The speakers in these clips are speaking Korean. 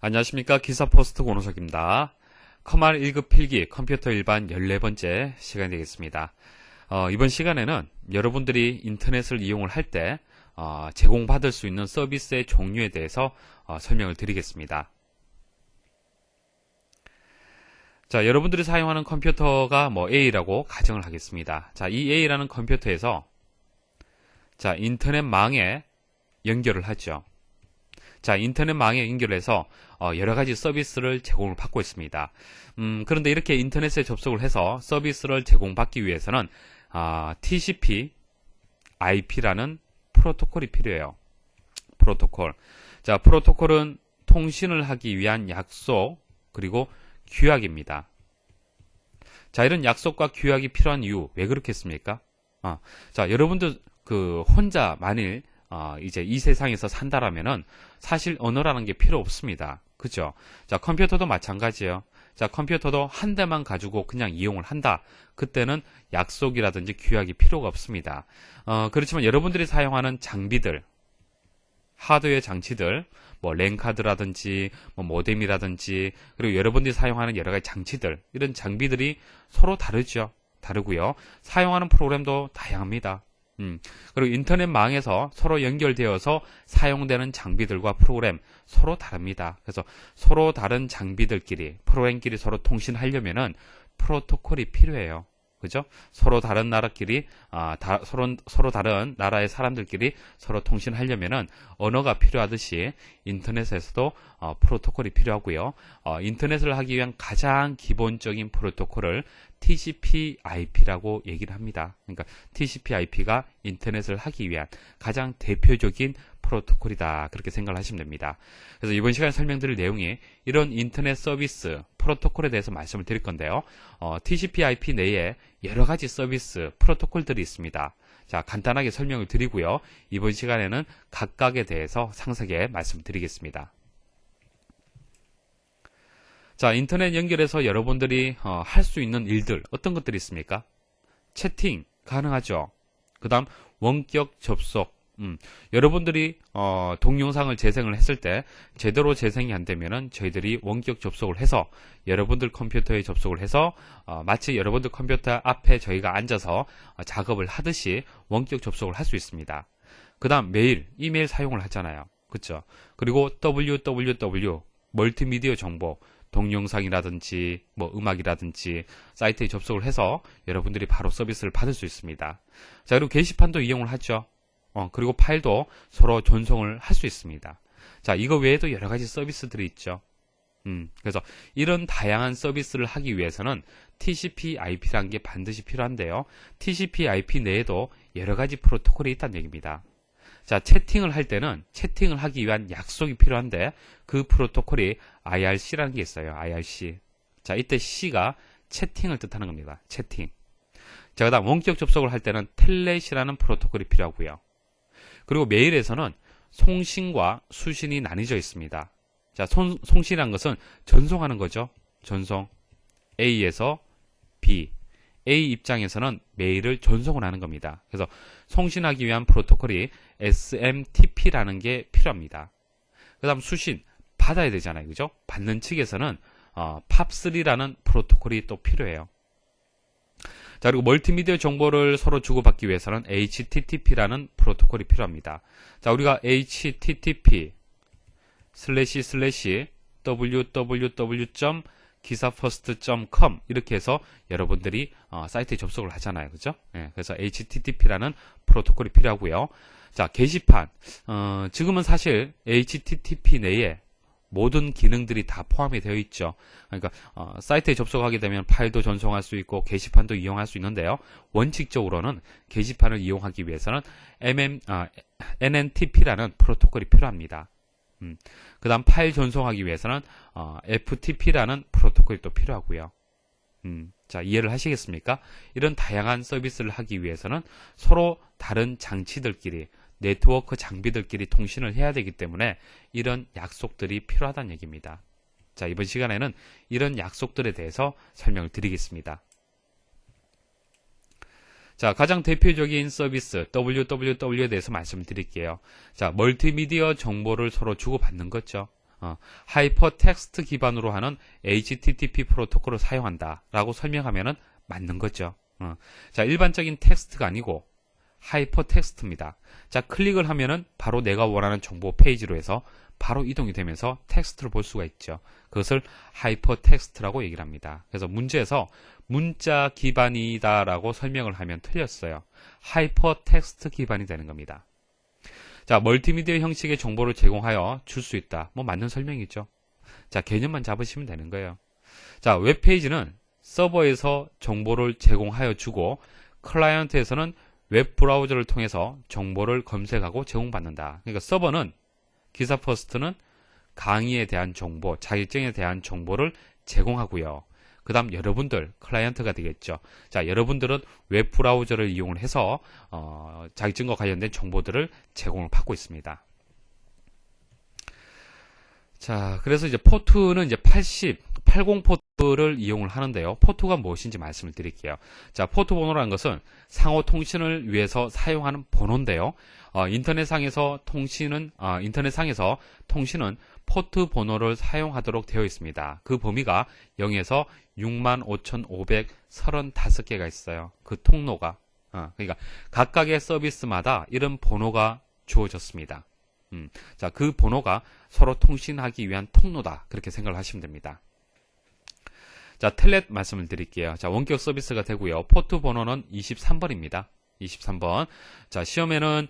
안녕하십니까. 기사포스트 권호석입니다. 커말 1급 필기 컴퓨터 일반 14번째 시간이 되겠습니다. 이번 시간에는 여러분들이 인터넷을 이용을 할 때 제공받을 수 있는 서비스의 종류에 대해서 설명을 드리겠습니다. 자, 여러분들이 사용하는 컴퓨터가 A라고 가정을 하겠습니다. 자, 이 A라는 컴퓨터에서 자, 인터넷망에 연결을 하죠. 자, 인터넷망에 연결해서 여러가지 서비스를 제공을 받고 있습니다. 그런데 이렇게 인터넷에 접속을 해서 서비스를 제공받기 위해서는 TCP, IP라는 프로토콜이 필요해요. 프로토콜. 자, 프로토콜은 통신을 하기 위한 약속 그리고 규약입니다. 자, 이런 약속과 규약이 필요한 이유 왜 그렇겠습니까? 자, 여러분들 혼자 만일 이제 이 세상에서 산다라면은 사실 언어라는 게 필요 없습니다. 그죠? 자, 컴퓨터도 마찬가지예요. 자, 컴퓨터도 한 대만 가지고 그냥 이용을 한다. 그때는 약속이라든지 규약이 필요가 없습니다. 그렇지만 여러분들이 사용하는 장비들, 하드웨어 장치들, 랜카드라든지, 모뎀이라든지, 그리고 여러분들이 사용하는 여러 가지 장치들, 이런 장비들이 서로 다르죠. 다르고요. 사용하는 프로그램도 다양합니다. 그리고 인터넷망에서 서로 연결되어서 사용되는 장비들과 프로그램 서로 다릅니다. 그래서 서로 다른 장비들끼리, 프로그램끼리 서로 통신하려면은 프로토콜이 필요해요. 그죠? 서로 다른 나라끼리, 서로 다른 나라의 사람들끼리 서로 통신하려면은 언어가 필요하듯이 인터넷에서도 프로토콜이 필요하고요. 인터넷을 하기 위한 가장 기본적인 프로토콜을 TCP/IP라고 얘기를 합니다. 그러니까 TCP/IP가 인터넷을 하기 위한 가장 대표적인 프로토콜이다. 그렇게 생각을 하시면 됩니다. 그래서 이번 시간에 설명드릴 내용이 이런 인터넷 서비스 프로토콜에 대해서 말씀을 드릴 건데요. TCP/IP 내에 여러 가지 서비스 프로토콜들이 있습니다. 자, 간단하게 설명을 드리고요. 이번 시간에는 각각에 대해서 상세하게 말씀드리겠습니다. 자, 인터넷 연결해서 여러분들이 할 수 있는 일들 어떤 것들이 있습니까? 채팅 가능하죠. 그 다음 원격 접속. 여러분들이 동영상을 재생을 했을 때 제대로 재생이 안 되면은 저희들이 원격 접속을 해서 여러분들 컴퓨터에 접속을 해서 마치 여러분들 컴퓨터 앞에 저희가 앉아서 작업을 하듯이 원격 접속을 할 수 있습니다. 그 다음 메일, 이메일 사용을 하잖아요. 그쵸? 그리고 www 멀티미디어 정보, 동영상이라든지 음악이라든지 사이트에 접속을 해서 여러분들이 바로 서비스를 받을 수 있습니다. 자, 그리고 게시판도 이용을 하죠. 그리고 파일도 서로 전송을 할 수 있습니다. 자, 이거 외에도 여러 가지 서비스들이 있죠. 그래서 이런 다양한 서비스를 하기 위해서는 TCP/IP라는 게 반드시 필요한데요. TCP/IP 내에도 여러 가지 프로토콜이 있다는 얘기입니다. 자, 채팅을 할 때는 채팅을 하기 위한 약속이 필요한데 그 프로토콜이 IRC라는 게 있어요. IRC. 자, 이때 C가 채팅을 뜻하는 겁니다. 채팅. 자, 그 다음 원격 접속을 할 때는 텔넷이라는 프로토콜이 필요하고요. 그리고 메일에서는 송신과 수신이 나뉘어져 있습니다. 자, 송신이라는 것은 전송하는 거죠. 전송. A에서 B. A 입장에서는 메일을 전송을 하는 겁니다. 그래서 송신하기 위한 프로토콜이 SMTP라는 게 필요합니다. 그 다음 수신, 받아야 되잖아요. 그죠? 받는 측에서는 POP3라는 프로토콜이 또 필요해요. 자, 그리고 멀티미디어 정보를 서로 주고받기 위해서는 HTTP라는 프로토콜이 필요합니다. 자, 우리가 http://www.기사퍼스트.com 이렇게 해서 여러분들이 사이트에 접속을 하잖아요. 그죠? 예, 그래서 HTTP라는 프로토콜이 필요하고요. 자, 게시판. 지금은 사실 HTTP 내에 모든 기능들이 다 포함이 되어 있죠. 그러니까 사이트에 접속하게 되면 파일도 전송할 수 있고 게시판도 이용할 수 있는데요. 원칙적으로는 게시판을 이용하기 위해서는 NNTP라는 프로토콜이 필요합니다. 그 다음 파일 전송하기 위해서는 FTP라는 프로토콜이 또 필요하고요. 자, 이해를 하시겠습니까? 이런 다양한 서비스를 하기 위해서는 서로 다른 장치들끼리 네트워크 장비들끼리 통신을 해야 되기 때문에 이런 약속들이 필요하다는 얘기입니다. 자, 이번 시간에는 이런 약속들에 대해서 설명을 드리겠습니다. 자, 가장 대표적인 서비스 www에 대해서 말씀드릴게요. 자, 멀티미디어 정보를 서로 주고받는 거죠. 하이퍼텍스트 기반으로 하는 HTTP 프로토콜을 사용한다 라고 설명하면은 맞는 거죠. 자, 일반적인 텍스트가 아니고 하이퍼텍스트입니다. 자, 클릭을 하면은 바로 내가 원하는 정보 페이지로 해서 바로 이동이 되면서 텍스트를 볼 수가 있죠. 그것을 하이퍼텍스트라고 얘기를 합니다. 그래서 문제에서 문자 기반이다라고 설명을 하면 틀렸어요. 하이퍼텍스트 기반이 되는 겁니다. 자, 멀티미디어 형식의 정보를 제공하여 줄 수 있다. 뭐 맞는 설명이죠. 자, 개념만 잡으시면 되는 거예요. 자, 웹페이지는 서버에서 정보를 제공하여 주고 클라이언트에서는 웹브라우저를 통해서 정보를 검색하고 제공받는다. 그러니까 서버는 기사 퍼스트는 강의에 대한 정보, 자격증에 대한 정보를 제공하고요. 그 다음 여러분들, 클라이언트가 되겠죠. 자, 여러분들은 웹브라우저를 이용을 해서 자격증과 관련된 정보들을 제공을 받고 있습니다. 자, 그래서 이제 포트는 이제 80 포트를 이용을 하는데요. 포트가 무엇인지 말씀을 드릴게요. 자, 포트 번호라는 것은 상호 통신을 위해서 사용하는 번호인데요. 인터넷상에서 통신은 포트 번호를 사용하도록 되어 있습니다. 그 범위가 0에서 65,535개가 있어요. 그 통로가. 그러니까 각각의 서비스마다 이런 번호가 주어졌습니다. 자, 그 번호가 서로 통신하기 위한 통로다. 그렇게 생각을 하시면 됩니다. 자, 텔넷 말씀을 드릴게요. 자, 원격 서비스가 되고요. 포트 번호는 23번입니다. 23번. 자, 시험에는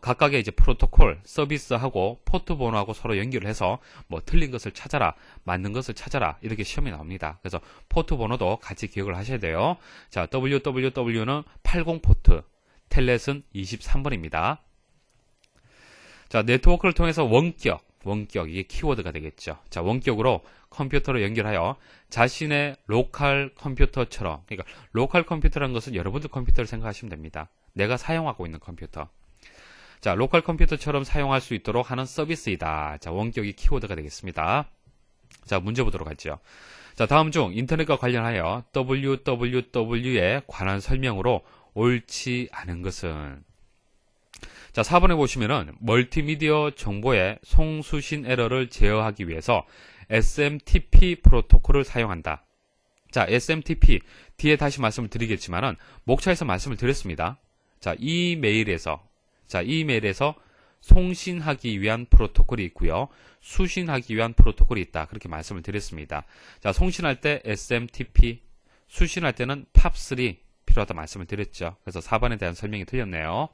각각의 이제 프로토콜 서비스하고 포트 번호하고 서로 연결을 해서 뭐 틀린 것을 찾아라, 맞는 것을 찾아라 이렇게 시험이 나옵니다. 그래서 포트 번호도 같이 기억을 하셔야 돼요. 자, www는 80 포트, 텔넷은 23번입니다. 자, 네트워크를 통해서 원격 이게 키워드가 되겠죠. 자, 원격으로 컴퓨터로 연결하여 자신의 로컬 컴퓨터처럼, 그러니까 로컬 컴퓨터라는 것은 여러분들 컴퓨터를 생각하시면 됩니다. 내가 사용하고 있는 컴퓨터. 자, 로컬 컴퓨터처럼 사용할 수 있도록 하는 서비스이다. 자, 원격이 키워드가 되겠습니다. 자, 문제 보도록 하죠. 자, 다음 중 인터넷과 관련하여 www에 관한 설명으로 옳지 않은 것은? 자, 4번에 보시면은 멀티미디어 정보의 송수신 에러를 제어하기 위해서 SMTP 프로토콜을 사용한다. 자, SMTP 뒤에 다시 말씀을 드리겠지만은 목차에서 말씀을 드렸습니다. 자, 이메일에서 송신하기 위한 프로토콜이 있고요. 수신하기 위한 프로토콜이 있다. 그렇게 말씀을 드렸습니다. 자, 송신할 때 SMTP, 수신할 때는 POP3 필요하다 말씀을 드렸죠. 그래서 4번에 대한 설명이 틀렸네요.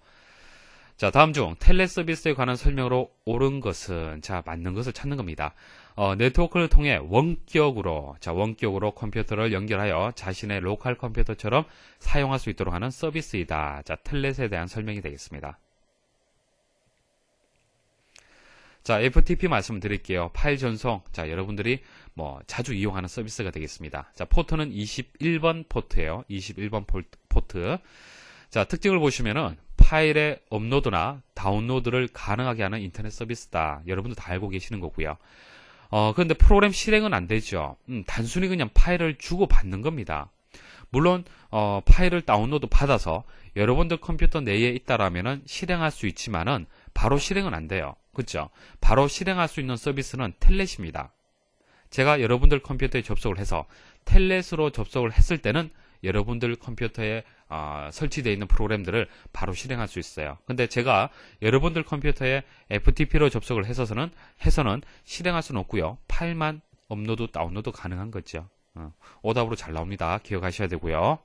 자, 다음 중 텔레 서비스에 관한 설명으로 옳은 것은? 자, 맞는 것을 찾는 겁니다. 네트워크를 통해 원격으로 컴퓨터를 연결하여 자신의 로컬 컴퓨터처럼 사용할 수 있도록 하는 서비스이다. 자, 텔넷에 대한 설명이 되겠습니다. 자, FTP 말씀을 드릴게요. 파일 전송. 자, 여러분들이 뭐 자주 이용하는 서비스가 되겠습니다. 자, 포트는 21번 포트예요. 21번 포트. 자, 특징을 보시면은 파일의 업로드나 다운로드를 가능하게 하는 인터넷 서비스다. 여러분도 다 알고 계시는 거고요. 그런데 프로그램 실행은 안 되죠. 단순히 그냥 파일을 주고 받는 겁니다. 물론 파일을 다운로드 받아서 여러분들 컴퓨터 내에 있다라면은 실행할 수 있지만은 바로 실행은 안 돼요. 그렇죠? 바로 실행할 수 있는 서비스는 텔넷입니다. 제가 여러분들 컴퓨터에 접속을 해서 텔넷으로 접속을 했을 때는 여러분들 컴퓨터에 설치되어 있는 프로그램들을 바로 실행할 수 있어요. 근데 제가 여러분들 컴퓨터에 FTP로 접속을 해서는 실행할 수는 없고요. 파일만 업로드, 다운로드 가능한 거죠. 오답으로 잘 나옵니다. 기억하셔야 되고요.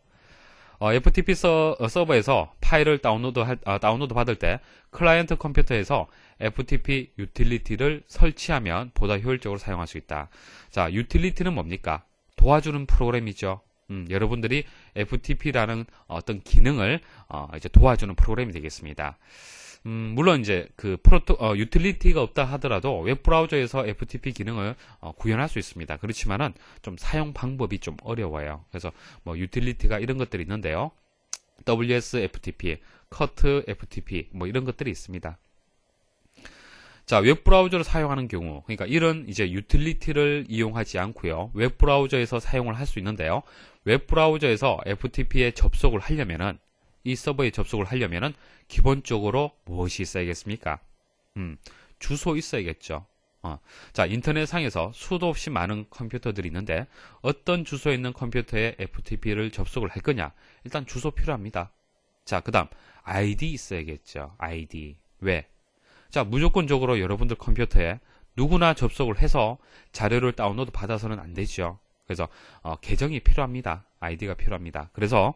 FTP 서버에서 파일을 다운로드 받을 때 클라이언트 컴퓨터에서 FTP 유틸리티를 설치하면 보다 효율적으로 사용할 수 있다. 자, 유틸리티는 뭡니까? 도와주는 프로그램이죠. 여러분들이 FTP라는 어떤 기능을 이제 도와주는 프로그램이 되겠습니다. 물론 이제 그 유틸리티가 없다 하더라도 웹브라우저에서 FTP 기능을 구현할 수 있습니다. 그렇지만은 좀 사용 방법이 좀 어려워요. 그래서 뭐 유틸리티가 이런 것들이 있는데요. WSFTP, CUT-FTP 뭐 이런 것들이 있습니다. 자, 웹브라우저를 사용하는 경우, 그러니까 이런 이제 유틸리티를 이용하지 않고요. 웹브라우저에서 사용을 할 수 있는데요. 웹브라우저에서 FTP에 접속을 하려면은, 이 서버에 접속을 하려면은 기본적으로 무엇이 있어야겠습니까? 주소 있어야겠죠. 자, 인터넷상에서 수도 없이 많은 컴퓨터들이 있는데 어떤 주소에 있는 컴퓨터에 FTP를 접속을 할 거냐? 일단 주소 필요합니다. 자, 그 다음 아이디 있어야겠죠. 아이디. 왜? 자, 무조건적으로 여러분들 컴퓨터에 누구나 접속을 해서 자료를 다운로드 받아서는 안 되죠. 그래서 계정이 필요합니다. 아이디가 필요합니다. 그래서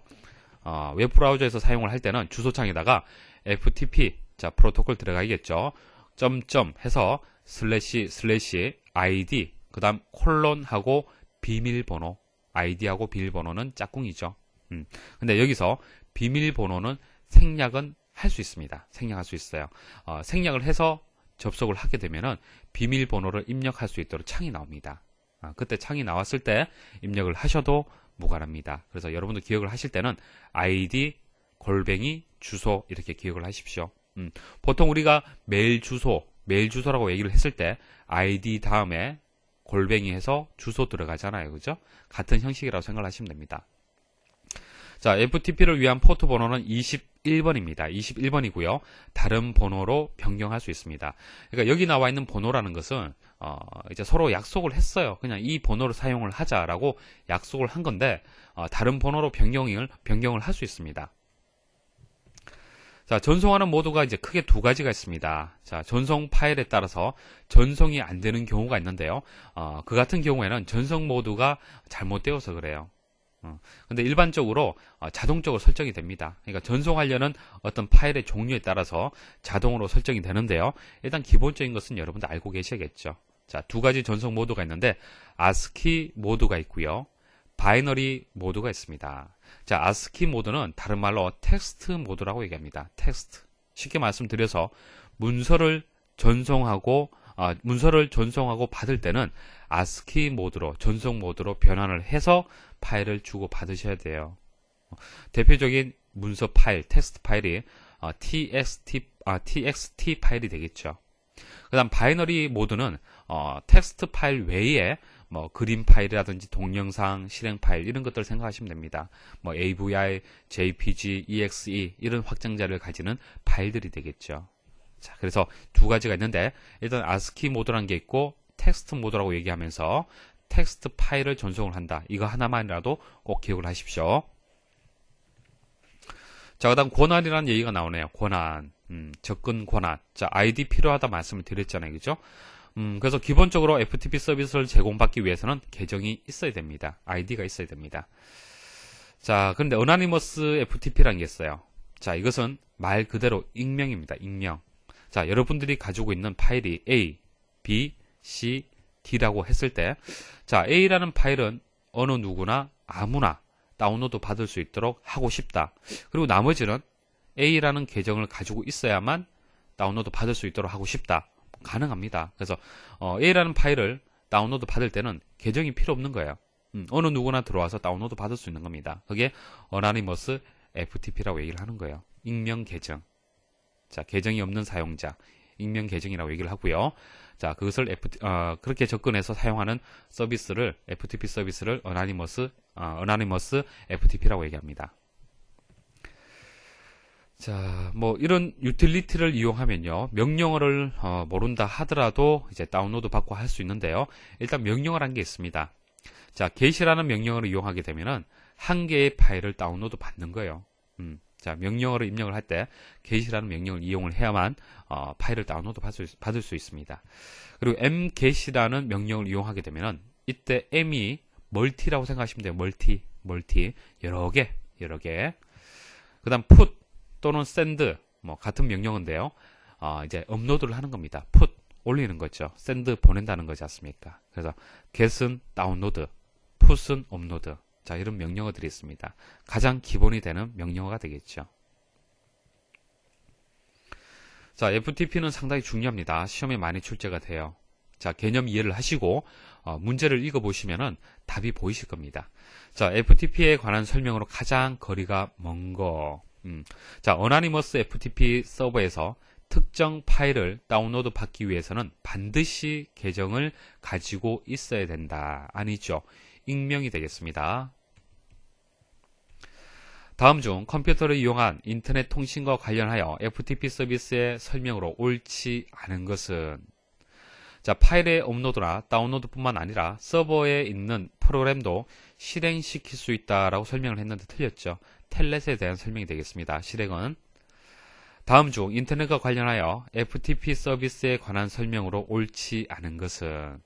웹브라우저에서 사용을 할 때는 주소창에다가 FTP 자 프로토콜 들어가겠죠. 점점 해서 슬래시 ID 그 다음 콜론하고 비밀번호 아이디하고 비밀번호는 짝꿍이죠. 근데 여기서 비밀번호는 생략은 할 수 있습니다. 생략할 수 있어요. 생략을 해서 접속을 하게 되면은 비밀번호를 입력할 수 있도록 창이 나옵니다. 그때 창이 나왔을 때 입력을 하셔도 무관합니다. 그래서 여러분들 기억을 하실 때는 아이디 골뱅이 주소 이렇게 기억을 하십시오. 보통 우리가 메일 주소라고 얘기를 했을 때 아이디 다음에 골뱅이 해서 주소 들어가잖아요. 그죠? 같은 형식이라고 생각하시면 됩니다. 자, FTP를 위한 포트 번호는 21번입니다. 21번이고요. 다른 번호로 변경할 수 있습니다. 그러니까 여기 나와 있는 번호라는 것은 이제 서로 약속을 했어요. 그냥 이 번호를 사용을 하자라고 약속을 한 건데 다른 번호로 변경을 할 수 있습니다. 자, 전송하는 모드가 이제 크게 두 가지가 있습니다. 자, 전송 파일에 따라서 전송이 안 되는 경우가 있는데요. 그 같은 경우에는 전송 모드가 잘못되어서 그래요. 근데 일반적으로 자동적으로 설정이 됩니다. 그러니까 전송하려는 어떤 파일의 종류에 따라서 자동으로 설정이 되는데요. 일단 기본적인 것은 여러분들 알고 계셔야겠죠. 자, 두 가지 전송 모드가 있는데 ASCII 모드가 있고요. 바이너리 모드가 있습니다. 자, ASCII 모드는 다른 말로 텍스트 모드라고 얘기합니다. 텍스트. 쉽게 말씀드려서 문서를 전송하고 받을 때는 ASCII 모드로 전송 모드로 변환을 해서 파일을 주고 받으셔야 돼요. 대표적인 문서 파일, 텍스트 파일이 txt 파일이 되겠죠. 그 다음 바이너리 모드는 텍스트 파일 외에 뭐 그림 파일이라든지 동영상, 실행 파일 이런 것들을 생각하시면 됩니다. 뭐 AVI, JPG, EXE 이런 확장자를 가지는 파일들이 되겠죠. 자, 그래서 두 가지가 있는데 일단 ASCII 모드라는 게 있고 텍스트 모드라고 얘기하면서 텍스트 파일을 전송을 한다. 이거 하나만이라도 꼭 기억을 하십시오. 자, 그 다음 권한이라는 얘기가 나오네요. 권한, 접근 권한. 자, 아이디 필요하다 말씀을 드렸잖아요. 그죠? 그래서 기본적으로 FTP 서비스를 제공받기 위해서는 계정이 있어야 됩니다. 아이디가 있어야 됩니다. 자, 그런데 어나니머스 FTP라는 게 있어요. 자, 이것은 말 그대로 익명입니다. 익명. 자, 여러분들이 가지고 있는 파일이 A, B, C, D라고 했을 때, 자, A라는 파일은 어느 누구나 아무나 다운로드 받을 수 있도록 하고 싶다. 그리고 나머지는 A라는 계정을 가지고 있어야만 다운로드 받을 수 있도록 하고 싶다. 가능합니다. 그래서 A라는 파일을 다운로드 받을 때는 계정이 필요 없는 거예요. 어느 누구나 들어와서 다운로드 받을 수 있는 겁니다. 그게 어나니머스 FTP라고 얘기를 하는 거예요. 익명 계정. 자, 계정이 없는 사용자, 익명 계정이라고 얘기를 하고요. 자, 그것을 그렇게 접근해서 사용하는 서비스를 FTP 서비스를 어나니머스 FTP라고 얘기합니다. 자, 뭐 이런 유틸리티를 이용하면요, 명령어를 모른다 하더라도 이제 다운로드 받고 할 수 있는데요. 일단 명령어라는 게 있습니다. 자, get이라는 명령어를 이용하게 되면은 한 개의 파일을 다운로드 받는 거예요. 자, 명령어를 입력을 할 때 get이라는 명령을 이용을 해야만 파일을 다운로드 받을 수 있습니다. 그리고 mget이라는 명령을 이용하게 되면은 이때 m이 멀티라고 생각하시면 돼요. 멀티 여러 개. 그다음 put 또는 send 뭐 같은 명령어인데요. 이제 업로드를 하는 겁니다. put 올리는 거죠. send 보낸다는 거지 않습니까? 그래서 get은 다운로드, put은 업로드. 자, 이런 명령어들이 있습니다. 가장 기본이 되는 명령어가 되겠죠. 자, FTP는 상당히 중요합니다. 시험에 많이 출제가 돼요. 자, 개념 이해를 하시고 문제를 읽어보시면은 답이 보이실 겁니다. 자, FTP에 관한 설명으로 가장 거리가 먼 거. 자, 어나니머스 FTP 서버에서 특정 파일을 다운로드 받기 위해서는 반드시 계정을 가지고 있어야 된다. 아니죠. 익명이 되겠습니다. 다음 중 컴퓨터를 이용한 인터넷 통신과 관련하여 FTP 서비스의 설명으로 옳지 않은 것은, 자, 파일의 업로드나 다운로드뿐만 아니라 서버에 있는 프로그램도 실행시킬 수 있다라고 설명을 했는데 틀렸죠. 텔넷에 대한 설명이 되겠습니다. 실행은 다음 중 인터넷과 관련하여 FTP 서비스에 관한 설명으로 옳지 않은 것은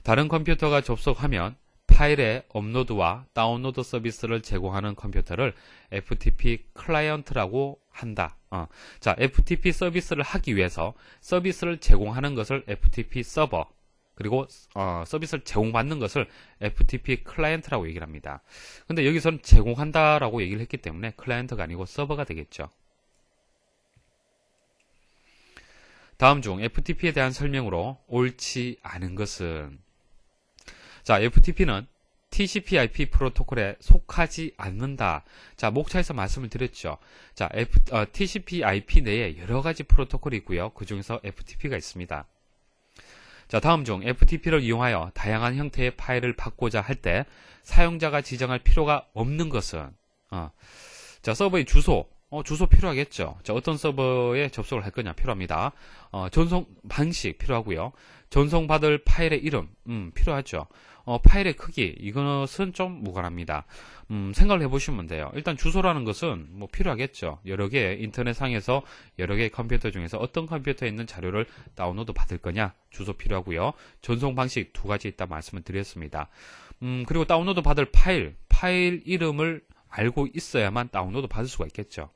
다른 컴퓨터가 접속하면 파일의 업로드와 다운로드 서비스를 제공하는 컴퓨터를 FTP 클라이언트라고 한다. 자, FTP 서비스를 하기 위해서 서비스를 제공하는 것을 FTP 서버, 그리고 서비스를 제공받는 것을 FTP 클라이언트라고 얘기를 합니다. 근데 여기서는 제공한다라고 얘기를 했기 때문에 클라이언트가 아니고 서버가 되겠죠. 다음 중 FTP에 대한 설명으로 옳지 않은 것은 자, FTP는 TCP/IP 프로토콜에 속하지 않는다. 자, 목차에서 말씀을 드렸죠. 자, TCP/IP 내에 여러 가지 프로토콜이 있고요. 그 중에서 FTP가 있습니다. 자, 다음 중 FTP를 이용하여 다양한 형태의 파일을 받고자 할 때 사용자가 지정할 필요가 없는 것은 자, 서버의 주소 필요하겠죠. 자, 어떤 서버에 접속을 할 거냐 필요합니다. 전송 방식 필요하고요. 전송받을 파일의 이름 필요하죠. 파일의 크기 이것은 좀 무관합니다. 생각을 해보시면 돼요. 일단 주소라는 것은 뭐 필요하겠죠. 여러 개의 인터넷상에서 여러 개의 컴퓨터 중에서 어떤 컴퓨터에 있는 자료를 다운로드 받을 거냐 주소 필요하고요. 전송 방식 두 가지 있다 말씀을 드렸습니다. 그리고 다운로드 받을 파일 이름을 알고 있어야만 다운로드 받을 수가 있겠죠.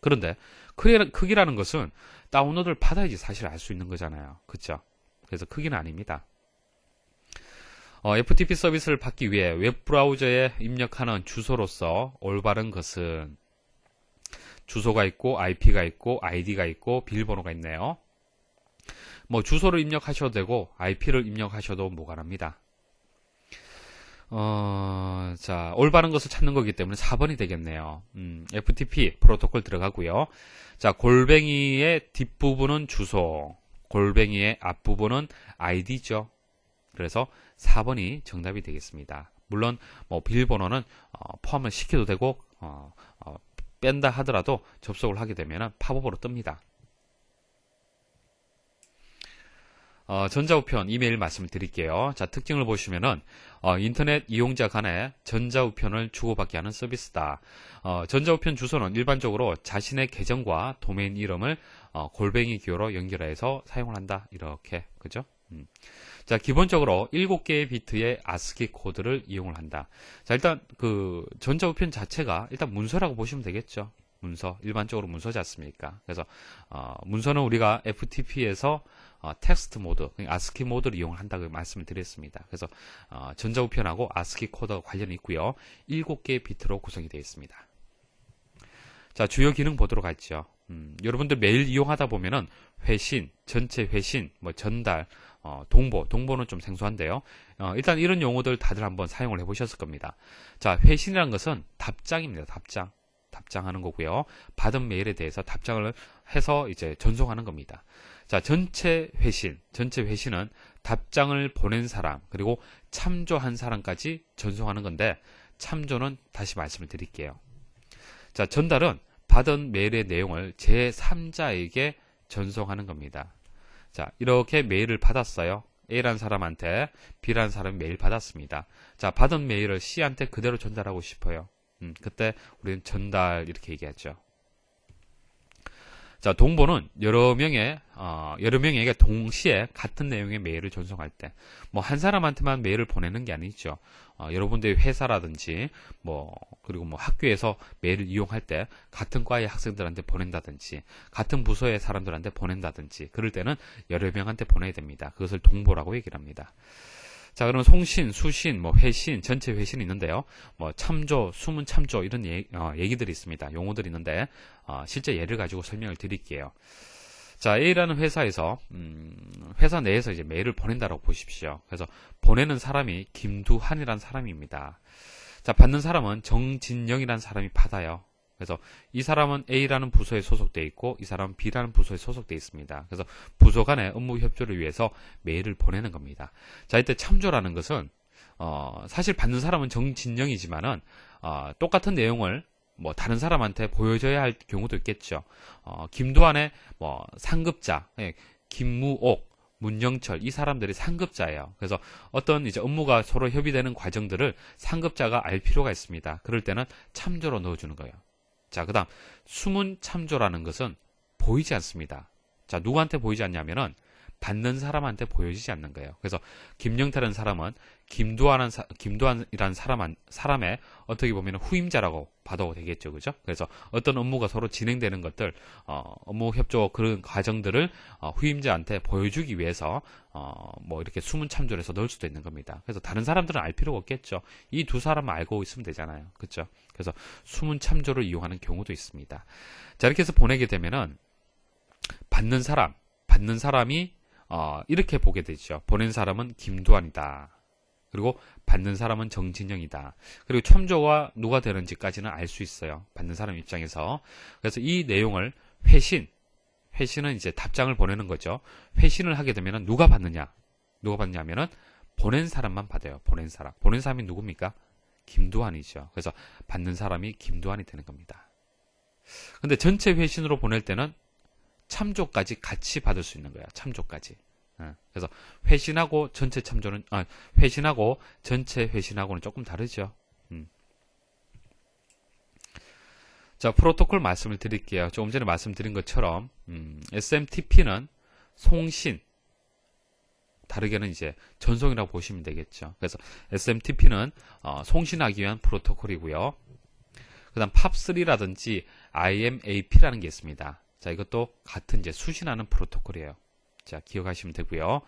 그런데 크기라는 것은 다운로드를 받아야지 사실 알 수 있는 거잖아요. 그렇죠? 그래서 크기는 아닙니다. FTP 서비스를 받기 위해 웹브라우저에 입력하는 주소로서 올바른 것은 주소가 있고 IP가 있고 ID가 있고 비밀번호가 있네요. 뭐 주소를 입력하셔도 되고 IP를 입력하셔도 무관합니다. 자, 올바른 것을 찾는 거기 때문에 4번이 되겠네요. FTP 프로토콜 들어가고요. 자, 골뱅이의 뒷부분은 주소, 골뱅이의 앞부분은 ID죠. 그래서 4번이 정답이 되겠습니다. 물론 뭐 비밀번호는 포함을 시켜도 되고 뺀다 하더라도 접속을 하게 되면 팝업으로 뜹니다. 전자우편 이메일 말씀을 드릴게요. 자, 특징을 보시면은 인터넷 이용자 간에 전자우편을 주고받게 하는 서비스다. 전자우편 주소는 일반적으로 자신의 계정과 도메인 이름을 골뱅이 기호로 연결해서 사용을 한다. 이렇게 그죠? 자, 기본적으로 7개의 비트의 ASCII 코드를 이용을 한다. 자, 일단 그 전자우편 자체가 일단 문서라고 보시면 되겠죠. 문서, 일반적으로 문서지 않습니까? 그래서 문서는 우리가 FTP에서 텍스트 모드, ASCII 모드를 이용한다고 말씀을 드렸습니다. 그래서 전자우편하고 ASCII 코드가 관련이 있고요. 7개의 비트로 구성이 되어 있습니다. 자, 주요 기능 보도록 하죠. 여러분들 매일 이용하다 보면은 회신, 전체 회신, 뭐 전달, 동보는 좀 생소한데요. 일단 이런 용어들 다들 한번 사용을 해보셨을 겁니다. 자, 회신이라는 것은 답장입니다. 답장하는 거고요. 받은 메일에 대해서 답장을 해서 이제 전송하는 겁니다. 자, 전체 회신은 답장을 보낸 사람 그리고 참조한 사람까지 전송하는 건데 참조는 다시 말씀을 드릴게요. 자, 전달은 받은 메일의 내용을 제3자에게 전송하는 겁니다. 자, 이렇게 메일을 받았어요. A라는 사람한테 B라는 사람이 메일 받았습니다. 자, 받은 메일을 C한테 그대로 전달하고 싶어요. 그때 우리는 전달 이렇게 얘기하죠. 자, 동보는 여러 명에게 동시에 같은 내용의 메일을 전송할 때, 뭐 한 사람한테만 메일을 보내는 게 아니죠. 여러분들의 회사라든지, 그리고 학교에서 메일을 이용할 때 같은 과의 학생들한테 보낸다든지, 같은 부서의 사람들한테 보낸다든지, 그럴 때는 여러 명한테 보내야 됩니다. 그것을 동보라고 얘기를 합니다. 자, 그러면 송신, 수신, 회신, 전체 회신이 있는데요. 참조, 수문 참조 이런 얘기들이 있습니다. 용어들이 있는데 실제 예를 가지고 설명을 드릴게요. 자, A라는 회사에서 회사 내에서 이제 메일을 보낸다라고 보십시오. 그래서 보내는 사람이 김두한이라는 사람입니다. 자, 받는 사람은 정진영이라는 사람이 받아요. 그래서 이 사람은 A라는 부서에 소속되어 있고 이 사람은 B라는 부서에 소속되어 있습니다. 그래서 부서 간의 업무 협조를 위해서 메일을 보내는 겁니다. 자, 이때 참조라는 것은 사실 받는 사람은 정진영이지만은 똑같은 내용을 다른 사람한테 보여줘야 할 경우도 있겠죠. 김두한의 상급자 김무옥 문영철 이 사람들이 상급자예요. 그래서 어떤 이제 업무가 서로 협의되는 과정들을 상급자가 알 필요가 있습니다. 그럴 때는 참조로 넣어주는 거예요. 자, 그다음 숨은 참조라는 것은 보이지 않습니다. 자, 누구한테 보이지 않냐면은 받는 사람한테 보여지지 않는 거예요. 그래서 김영태라는 사람은 김두한이라는 사람의 어떻게 보면 후임자라고 봐도 되겠죠, 그죠? 그래서 어떤 업무가 서로 진행되는 것들, 업무 협조 그런 과정들을 후임자한테 보여주기 위해서 뭐 이렇게 숨은 참조를 해서 넣을 수도 있는 겁니다. 그래서 다른 사람들은 알 필요가 없겠죠. 이 두 사람만 알고 있으면 되잖아요, 그렇죠? 그래서 숨은 참조를 이용하는 경우도 있습니다. 자, 이렇게 해서 보내게 되면은 받는 사람이 이렇게 보게 되죠. 보낸 사람은 김두한이다. 그리고 받는 사람은 정진영이다. 그리고 참조가 누가 되는지까지는 알 수 있어요. 받는 사람 입장에서. 그래서 이 내용을 회신은 이제 답장을 보내는 거죠. 회신을 하게 되면 누가 받느냐면은 보낸 사람만 받아요. 보낸 사람이 누굽니까? 김두한이죠. 그래서 받는 사람이 김두한이 되는 겁니다. 근데 전체 회신으로 보낼 때는 참조까지 같이 받을 수 있는 거야. 참조까지. 그래서 회신하고 전체 참조는 회신하고 전체 회신하고는 조금 다르죠. 자, 프로토콜 말씀을 드릴게요. 조금 전에 말씀드린 것처럼 SMTP는 송신, 다르게는 이제 전송이라고 보시면 되겠죠. 그래서 SMTP는 송신하기 위한 프로토콜이고요. 그다음 POP3라든지 IMAP라는 게 있습니다. 자, 이것도 같은 이제 수신하는 프로토콜이에요. 자, 기억하시면 되고요.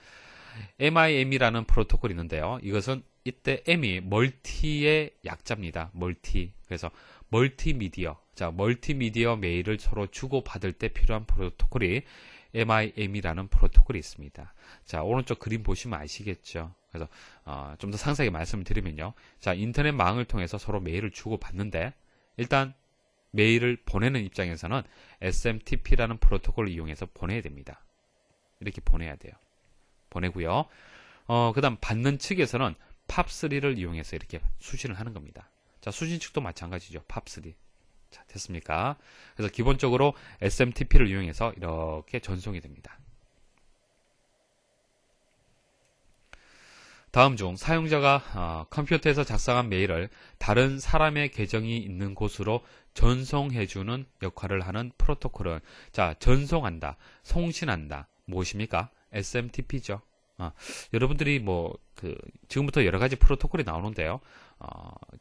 MIM이라는 프로토콜이 있는데요. 이것은 이때 M이 멀티의 약자입니다. 멀티. 그래서 멀티미디어. 자, 멀티미디어 메일을 서로 주고받을 때 필요한 프로토콜이 MIM이라는 프로토콜이 있습니다. 자, 오른쪽 그림 보시면 아시겠죠. 그래서 좀 더 상세하게 말씀을 드리면요. 자, 인터넷 망을 통해서 서로 메일을 주고받는데 일단 메일을 보내는 입장에서는 SMTP라는 프로토콜을 이용해서 보내야 됩니다. 이렇게 보내야 돼요. 보내고요. 그 다음 받는 측에서는 POP3를 이용해서 이렇게 수신을 하는 겁니다. 자, 수신 측도 마찬가지죠. POP3. 자, 됐습니까? 그래서 기본적으로 SMTP를 이용해서 이렇게 전송이 됩니다. 다음 중 사용자가 컴퓨터에서 작성한 메일을 다른 사람의 계정이 있는 곳으로 전송해주는 역할을 하는 프로토콜은, 자, 전송한다, 송신한다, 무엇입니까? SMTP죠. 여러분들이 지금부터 여러 가지 프로토콜이 나오는데요.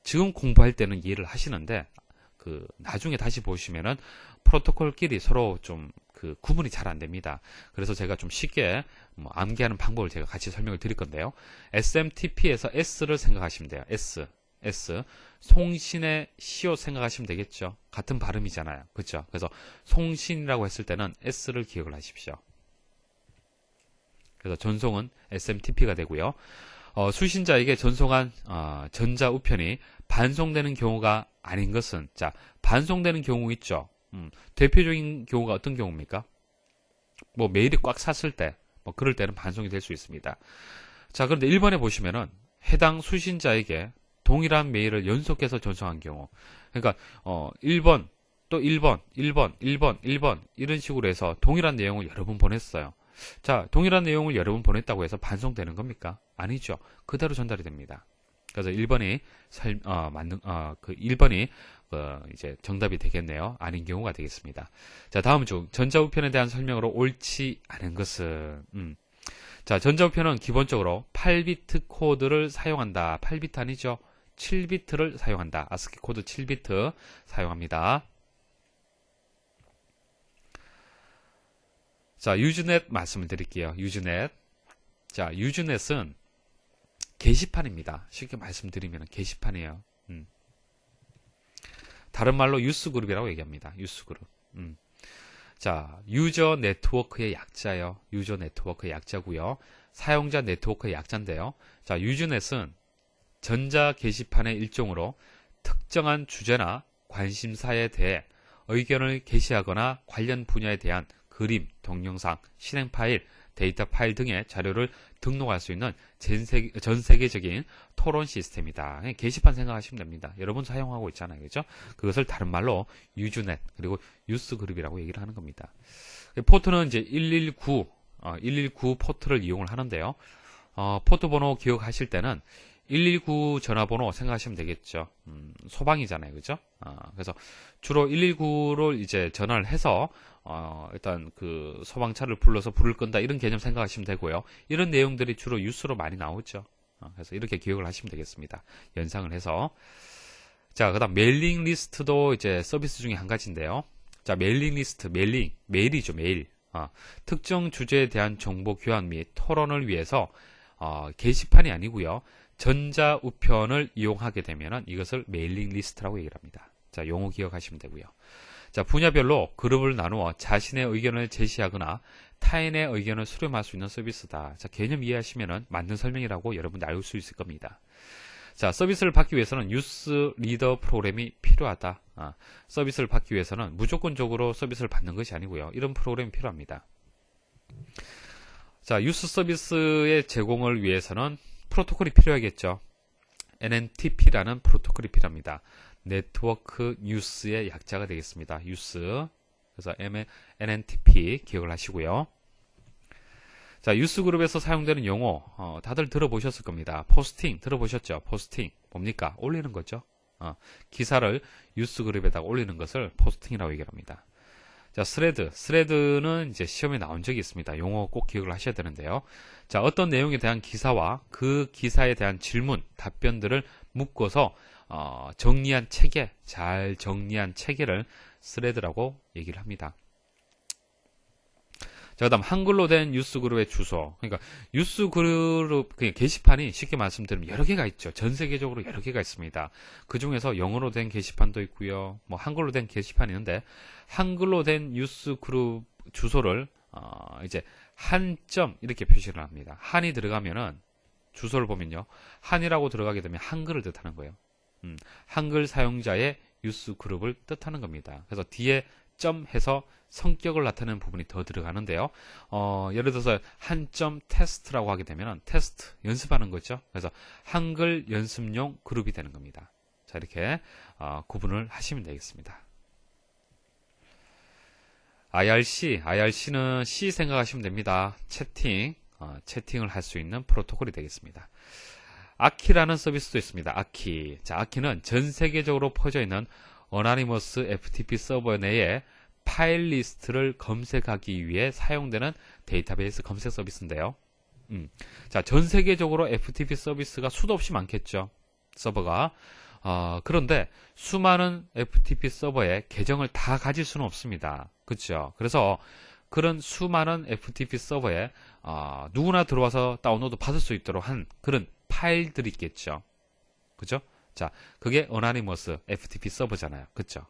지금 공부할 때는 이해를 하시는데, 나중에 다시 보시면은 프로토콜끼리 서로 좀 구분이 잘 안 됩니다. 그래서 제가 좀 쉽게 암기하는 방법을 제가 같이 설명을 드릴 건데요. SMTP에서 S를 생각하시면 돼요. S. 송신의 시옷 생각하시면 되겠죠. 같은 발음이잖아요. 그렇죠? 그래서 송신이라고 했을 때는 S를 기억을 하십시오. 그래서 전송은 SMTP가 되고요. 수신자에게 전송한 전자우편이 반송되는 경우가 아닌 것은, 자, 반송되는 경우 있죠. 대표적인 경우가 어떤 경우입니까? 메일이 꽉 찼을 때, 그럴 때는 반송이 될 수 있습니다. 자, 그런데 1번에 보시면은 해당 수신자에게 동일한 메일을 연속해서 전송한 경우, 그러니까 1번, 또 1번, 1번, 1번, 1번 이런 식으로 해서 동일한 내용을 여러 번 보냈어요. 자, 동일한 내용을 여러 번 보냈다고 해서 반송되는 겁니까? 아니죠. 그대로 전달이 됩니다. 그래서 1번이 1번이 이제 정답이 되겠네요. 아닌 경우가 되겠습니다. 자, 다음 중 전자우편에 대한 설명으로 옳지 않은 것은, 자, 전자우편은 기본적으로 8비트 코드를 사용한다. 8비트 아니죠? 7비트를 사용한다. 아스키 코드 7비트 사용합니다. 자, 유즈넷 말씀을 드릴게요. 유즈넷. 자, 유즈넷은 게시판입니다. 쉽게 말씀드리면 게시판이에요. 다른 말로 유스그룹이라고 얘기합니다. 유스그룹. 자, 유저 네트워크의 약자예요. 유저 네트워크의 약자고요. 사용자 네트워크의 약자인데요. 자, 유즈넷은 전자 게시판의 일종으로 특정한 주제나 관심사에 대해 의견을 게시하거나 관련 분야에 대한 그림, 동영상, 실행 파일, 데이터 파일 등의 자료를 등록할 수 있는 전 세계적인 토론 시스템이다. 게시판 생각하시면 됩니다. 여러분 사용하고 있잖아요. 그죠? 그것을 다른 말로 유즈넷, 그리고 유스그룹이라고 얘기를 하는 겁니다. 포트는 이제 119, 119 포트를 이용을 하는데요. 포트 번호 기억하실 때는 119 전화번호 생각하시면 되겠죠. 소방이잖아요, 그죠? 그래서 주로 119를 이제 전화를 해서 일단 그 소방차를 불러서 불을 끈다 이런 개념 생각하시면 되고요. 이런 내용들이 주로 뉴스로 많이 나오죠. 그래서 이렇게 기억을 하시면 되겠습니다. 연상을 해서. 자, 그다음 메일링 리스트도 이제 서비스 중에 한 가지인데요. 자, 메일링 리스트, 메일이죠, 메일. 특정 주제에 대한 정보 교환 및 토론을 위해서 게시판이 아니고요. 전자우편을 이용하게 되면은 이것을 메일링 리스트라고 얘기를 합니다. 자, 용어 기억하시면 되고요. 자, 분야별로 그룹을 나누어 자신의 의견을 제시하거나 타인의 의견을 수렴할 수 있는 서비스다. 자, 개념 이해하시면은 맞는 설명이라고 여러분들 알 수 있을 겁니다. 자, 서비스를 받기 위해서는 뉴스 리더 프로그램이 필요하다. 서비스를 받기 위해서는 무조건적으로 서비스를 받는 것이 아니고요. 이런 프로그램이 필요합니다. 자, 뉴스 서비스의 제공을 위해서는 프로토콜이 필요하겠죠. NNTP라는 프로토콜이 필요합니다. 네트워크 뉴스의 약자가 되겠습니다. 뉴스. 그래서 NNTP 기억을 하시고요. 자, 뉴스 그룹에서 사용되는 용어 다들 들어보셨을 겁니다. 포스팅 들어보셨죠? 포스팅 뭡니까? 올리는 거죠. 기사를 뉴스 그룹에다가 올리는 것을 포스팅이라고 얘기합니다. 자, 스레드는 이제 시험에 나온 적이 있습니다. 용어 꼭 기억을 하셔야 되는데요. 자, 어떤 내용에 대한 기사와 그 기사에 대한 질문, 답변들을 묶어서 정리한 체계, 잘 정리한 체계를 스레드라고 얘기를 합니다. 자, 그다음 한글로 된 뉴스 그룹의 주소. 그러니까 뉴스 그룹 게시판이 쉽게 말씀드리면 여러 개가 있죠. 전 세계적으로 여러 개가 있습니다. 그 중에서 영어로 된 게시판도 있고요. 뭐 한글로 된 게시판이 있는데 한글로 된 뉴스 그룹 주소를 이제 한점 이렇게 표시를 합니다. 한이 들어가면은 주소를 보면요. 한이라고 들어가게 되면 한글을 뜻하는 거예요. 한글 사용자의 뉴스 그룹을 뜻하는 겁니다. 그래서 뒤에 점 해서 성격을 나타내는 부분이 더 들어가는데요. 예를 들어서 한점 테스트라고 하게 되면 테스트, 연습하는 거죠. 그래서 한글 연습용 그룹이 되는 겁니다. 자, 이렇게 구분을 하시면 되겠습니다. IRC는 C 생각하시면 됩니다. 채팅을 할 수 있는 프로토콜이 되겠습니다. 아키라는 서비스도 있습니다. 아키. 자, 아키는 전 세계적으로 퍼져 있는 어나니머스 FTP 서버 내에 파일 리스트를 검색하기 위해 사용되는 데이터베이스 검색 서비스인데요. 자, 전 세계적으로 FTP 서비스가 수도 없이 많겠죠. 서버가. 그런데 수많은 FTP 서버에 계정을 다 가질 수는 없습니다. 그렇죠? 그래서 그런 수많은 FTP 서버에 누구나 들어와서 다운로드 받을 수 있도록 한 그런 파일들이 있겠죠. 그죠? 자, 그게 어나니머스 FTP 서버잖아요. 그쵸?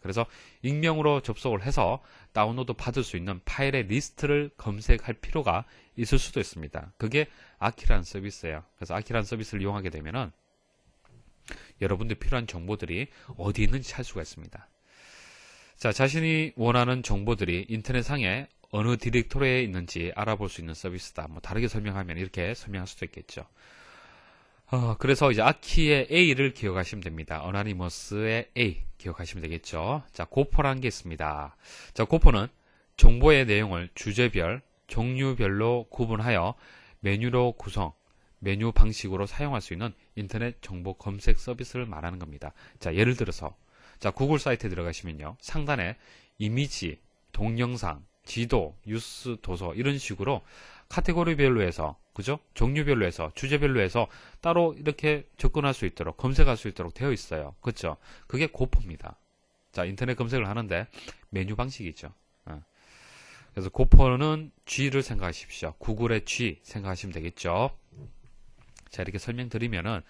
그래서 익명으로 접속을 해서 다운로드 받을 수 있는 파일의 리스트를 검색할 필요가 있을 수도 있습니다. 그게 아키라는 서비스예요. 그래서 아키라는 서비스를 이용하게 되면은 여러분들 필요한 정보들이 어디 있는지 찾을 수가 있습니다. 자, 자신이 원하는 정보들이 인터넷상에 어느 디렉토리에 있는지 알아볼 수 있는 서비스다. 뭐 다르게 설명하면 이렇게 설명할 수도 있겠죠. 그래서 이제 아키의 A를 기억하시면 됩니다. 어나니머스의 A 기억하시면 되겠죠. 자, 고포라는 게 있습니다. 자, 고포는 정보의 내용을 주제별, 종류별로 구분하여 메뉴로 구성, 메뉴 방식으로 사용할 수 있는 인터넷 정보 검색 서비스를 말하는 겁니다. 자, 예를 들어서 자, 구글 사이트에 들어가시면요. 상단에 이미지, 동영상, 지도, 뉴스, 도서 이런 식으로 카테고리별로 해서 그죠? 종류별로 해서 주제별로 해서 따로 이렇게 접근할 수 있도록 검색할 수 있도록 되어 있어요. 그렇죠? 그게 고포입니다. 자, 인터넷 검색을 하는데 메뉴 방식이죠. 그래서 고포는 G를 생각하십시오. 구글의 G 생각하시면 되겠죠. 자, 이렇게 설명드리면은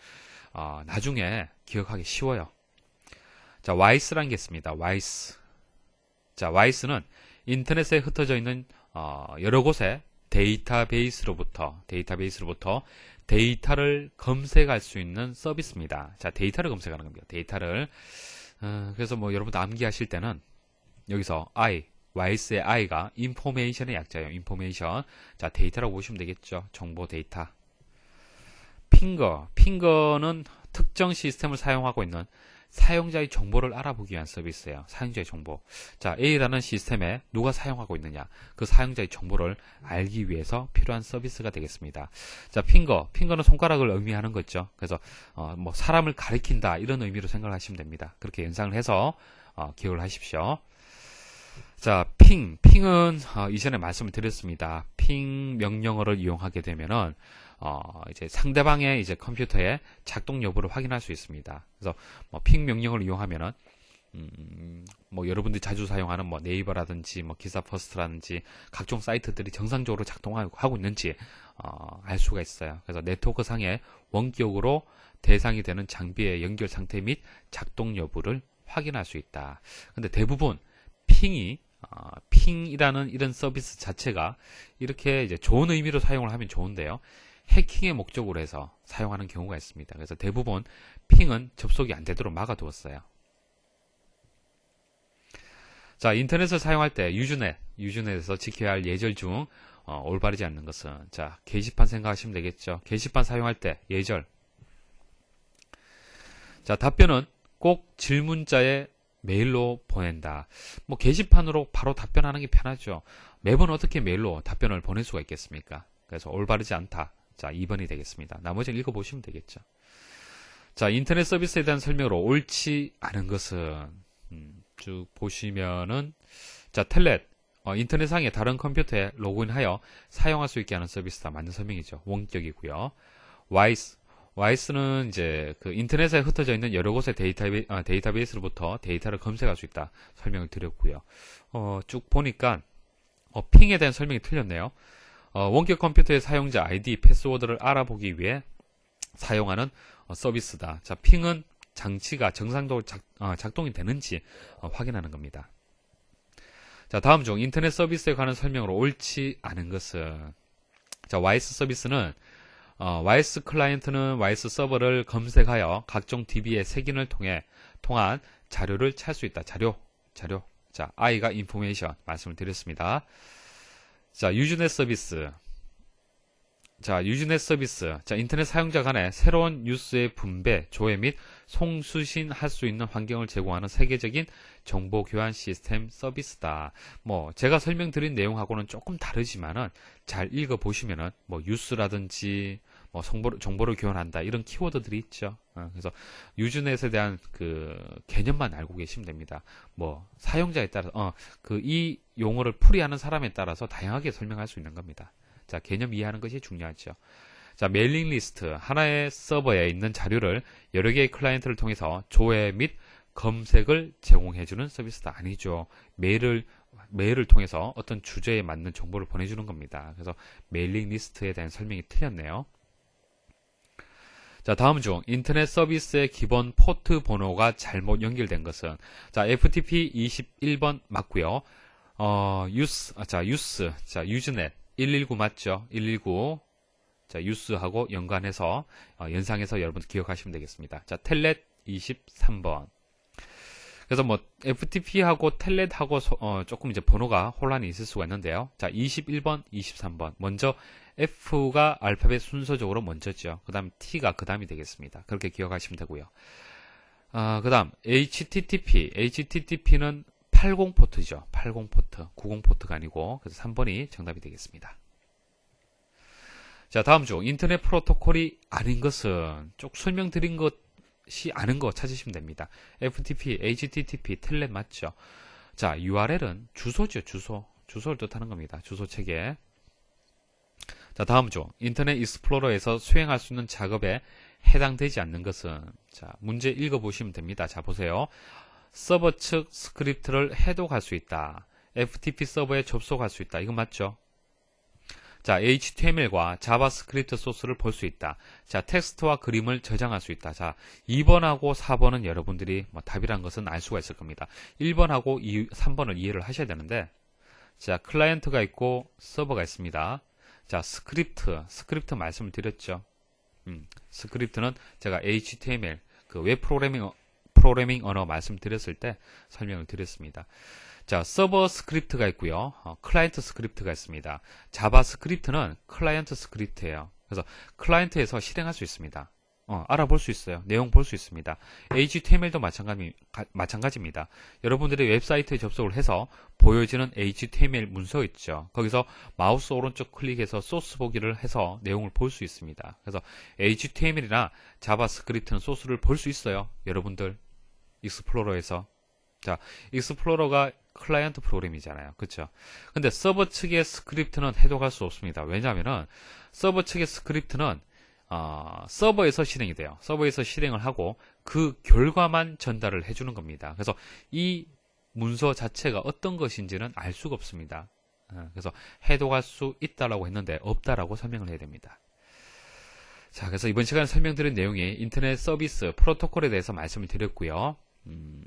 나중에 기억하기 쉬워요. 자, 와이스라는 게 있습니다. 와이스. 자, 와이스는 인터넷에 흩어져 있는 여러 곳에 데이터베이스로부터 데이터를 검색할 수 있는 서비스입니다. 자, 데이터를 검색하는 겁니다. 데이터를. 그래서 뭐 여러분 암기하실 때는 여기서 와이스의 I가 인포메이션의 약자예요. 인포메이션. 자, 데이터라고 보시면 되겠죠. 정보 데이터. 핑거는 특정 시스템을 사용하고 있는 사용자의 정보를 알아보기 위한 서비스예요. 사용자의 정보. 자, A라는 시스템에 누가 사용하고 있느냐, 그 사용자의 정보를 알기 위해서 필요한 서비스가 되겠습니다. 자, 핑거는 손가락을 의미하는 거죠. 그래서 뭐 사람을 가리킨다 이런 의미로 생각하시면 됩니다. 그렇게 연상을 해서 기억을 하십시오. 자, 핑은 이전에 말씀을 드렸습니다. 핑 명령어를 이용하게 되면은 이제 상대방의 이제 컴퓨터의 작동 여부를 확인할 수 있습니다. 그래서 뭐 핑 명령어를 이용하면은 뭐 여러분들이 자주 사용하는 뭐 네이버라든지 뭐 기사퍼스트라든지 각종 사이트들이 정상적으로 작동하고 있는지 알 수가 있어요. 그래서 네트워크 상의 원격으로 대상이 되는 장비의 연결 상태 및 작동 여부를 확인할 수 있다. 근데 대부분 핑이라는 이런 서비스 자체가 이렇게 이제 좋은 의미로 사용을 하면 좋은데요. 해킹의 목적으로 해서 사용하는 경우가 있습니다. 그래서 대부분 핑은 접속이 안 되도록 막아두었어요. 자, 인터넷을 사용할 때 유즈넷에서 지켜야 할 예절 중 올바르지 않는 것은, 자, 게시판 생각하시면 되겠죠. 게시판 사용할 때 예절. 자, 답변은 꼭 질문자에 메일로 보낸다. 뭐 게시판으로 바로 답변하는 게 편하죠. 매번 어떻게 메일로 답변을 보낼 수가 있겠습니까? 그래서 올바르지 않다. 자, 2번이 되겠습니다. 나머지는 읽어보시면 되겠죠. 자, 인터넷 서비스에 대한 설명으로 옳지 않은 것은, 쭉 보시면은, 자, 텔넷, 인터넷상의 다른 컴퓨터에 로그인하여 사용할 수 있게 하는 서비스다. 맞는 설명이죠. 원격이고요. 와이스는 이제 그 인터넷에 흩어져 있는 여러 곳의 데이터베이스로부터 데이터를 검색할 수 있다. 설명을 드렸고요. 쭉 보니까 핑에 대한 설명이 틀렸네요. 원격 컴퓨터의 사용자 아이디, 패스워드를 알아보기 위해 사용하는 서비스다. 자, 핑은 장치가 정상적으로 작동이 되는지 확인하는 겁니다. 자, 다음 중 인터넷 서비스에 관한 설명으로 옳지 않은 것은, 자, 와이스 서비스는 와이스 클라이언트는 와이스 서버를 검색하여 각종 DB의 색인을 통한 자료를 찾을 수 있다. 자료. 자, I가 인포메이션 말씀을 드렸습니다. 자, 유즈넷 서비스. 자, 인터넷 사용자 간에 새로운 뉴스의 분배, 조회 및 송수신할 수 있는 환경을 제공하는 세계적인 정보 교환 시스템 서비스다. 뭐 제가 설명드린 내용하고는 조금 다르지만은 잘 읽어보시면은 뭐 뉴스라든지 뭐 정보를 교환한다 이런 키워드들이 있죠. 그래서 유즈넷에 대한 그 개념만 알고 계시면 됩니다. 뭐 사용자에 따라서 이 용어를 풀이하는 사람에 따라서 다양하게 설명할 수 있는 겁니다. 자, 개념 이해하는 것이 중요하죠. 자, 메일링 리스트. 하나의 서버에 있는 자료를 여러 개의 클라이언트를 통해서 조회 및 검색을 제공해주는 서비스도 아니죠. 메일을 통해서 어떤 주제에 맞는 정보를 보내주는 겁니다. 그래서 메일링 리스트에 대한 설명이 틀렸네요. 자, 다음 중 인터넷 서비스의 기본 포트 번호가 잘못 연결된 것은, 자, FTP 21번 맞고요. 유즈넷 119 맞죠? 119. 자, 유스하고 연관해서 연상해서 여러분 기억하시면 되겠습니다. 자, 텔넷 23번. 그래서 뭐 FTP하고 텔넷하고 조금 이제 번호가 혼란이 있을 수가 있는데요. 자, 21번, 23번. 먼저 F가 알파벳 순서적으로 먼저죠. 그 다음 T가 그 다음이 되겠습니다. 그렇게 기억하시면 되고요. 그 다음 HTTP는 80 포트죠. 80 포트, 90 포트가 아니고, 그래서 3번이 정답이 되겠습니다. 자, 다음 중 인터넷 프로토콜이 아닌 것은, 쭉 설명드린 것이 아는 거 찾으시면 됩니다. FTP, HTTP, 텔넷 맞죠? 자, URL은 주소죠. 주소를 뜻하는 겁니다. 주소 체계. 자, 다음 중 인터넷 익스플로러에서 수행할 수 있는 작업에 해당되지 않는 것은, 자, 문제 읽어보시면 됩니다. 자, 보세요. 서버 측 스크립트를 해독할 수 있다. FTP 서버에 접속할 수 있다. 이거 맞죠? 자, HTML과 자바스크립트 소스를 볼 수 있다. 자, 텍스트와 그림을 저장할 수 있다. 자, 2번하고 4번은 여러분들이 뭐 답이란 것은 알 수가 있을 겁니다. 1번하고 3번을 이해를 하셔야 되는데, 자, 클라이언트가 있고 서버가 있습니다. 자, 스크립트 말씀을 드렸죠. 스크립트는 제가 HTML, 그 웹 프로그래밍 언어 말씀드렸을 때 설명을 드렸습니다. 자, 서버 스크립트가 있고요. 클라이언트 스크립트가 있습니다. 자바스크립트는 클라이언트 스크립트예요. 그래서 클라이언트에서 실행할 수 있습니다. 알아볼 수 있어요. 내용 볼 수 있습니다. HTML도 마찬가지입니다. 여러분들이 웹사이트에 접속을 해서 보여지는 HTML 문서 있죠. 거기서 마우스 오른쪽 클릭해서 소스 보기를 해서 내용을 볼 수 있습니다. 그래서 HTML이나 자바스크립트는 소스를 볼 수 있어요. 여러분들 익스플로러에서. 자, 익스플로러가 클라이언트 프로그램이잖아요. 그쵸? 근데 서버 측의 스크립트는 해독할 수 없습니다. 왜냐하면은 서버 측의 스크립트는 서버에서 실행이 돼요. 서버에서 실행을 하고 그 결과만 전달을 해주는 겁니다. 그래서 이 문서 자체가 어떤 것인지는 알 수가 없습니다. 그래서 해독할 수 있다라고 했는데 없다라고 설명을 해야 됩니다. 자, 그래서 이번 시간에 설명드린 내용이 인터넷 서비스 프로토콜에 대해서 말씀을 드렸고요.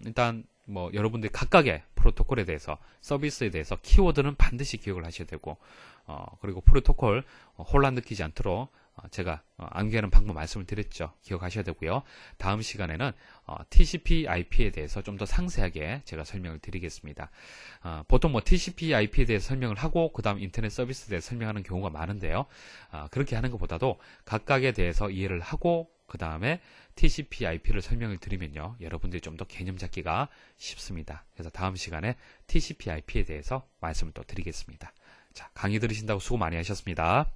일단 뭐 여러분들 각각의 프로토콜에 대해서 서비스에 대해서 키워드는 반드시 기억을 하셔야 되고 그리고 프로토콜 혼란 느끼지 않도록 제가 암기하는 방법 말씀을 드렸죠. 기억하셔야 되고요. 다음 시간에는 TCP/IP에 대해서 좀 더 상세하게 제가 설명을 드리겠습니다. 보통 뭐 TCP/IP에 대해서 설명을 하고 그 다음 인터넷 서비스에 대해서 설명하는 경우가 많은데요. 그렇게 하는 것보다도 각각에 대해서 이해를 하고 그 다음에 TCP/IP를 설명을 드리면요. 여러분들이 좀 더 개념 잡기가 쉽습니다. 그래서 다음 시간에 TCP/IP에 대해서 말씀을 또 드리겠습니다. 자, 강의 들으신다고 수고 많이 하셨습니다.